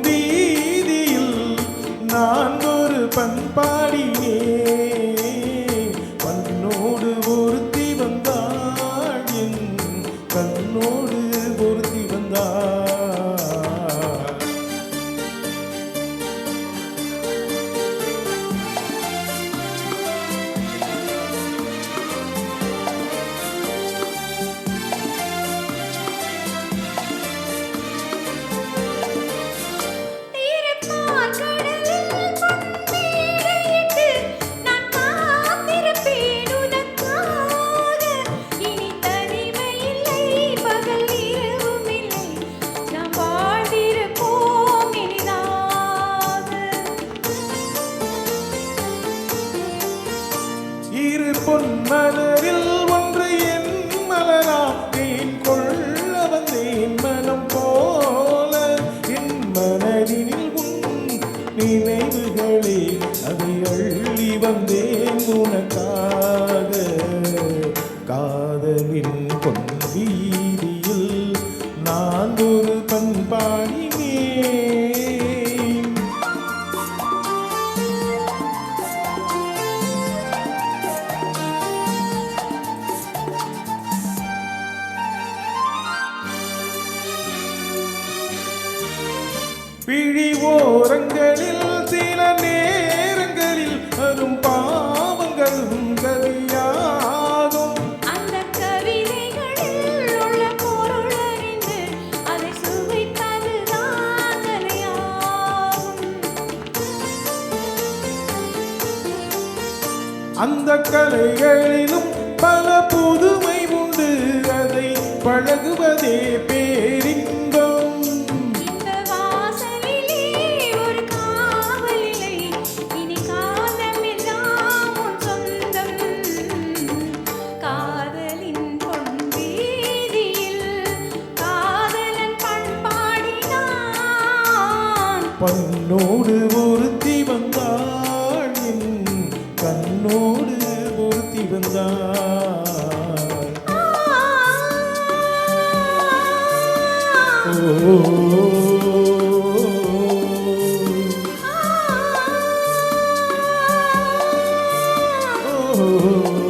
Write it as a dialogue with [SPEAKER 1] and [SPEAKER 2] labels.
[SPEAKER 1] வீதியில் நான் ஒரு பண்பாடியே பண்ணோடு ஒருத்தி வந்தாள் என் கண்ணோடு ஒருத்தி வந்தாள். இரு பொன்மலரில் ஒன்று என் மலரா தேன் கொள்ள வந்தேன் மனம் போல என் மனதினில் உன் நினைவுகளே அதை அள்ளி வந்தேன் உனக்காக. காதலின் பொன் வீதியில் நான் ஒரு பண்பாடினேன். பிழி ஓரங்களில் சில நேரங்களில் வரும் பாவங்களும் கவியாகும்.
[SPEAKER 2] அந்த கவிதைகளில் உள்ள பொருள் அறிந்து அதை சுவைப்பதுதான் கலையாகும்.
[SPEAKER 1] அந்த கலைகளிலும் பல புதுமை உண்டு, அதை பழகுவதே பேரின்பம். பண்ணோடு ஒருத்தி வந்தாள் என் கண்ணோடு ஒருத்தி வந்தாள். ஓ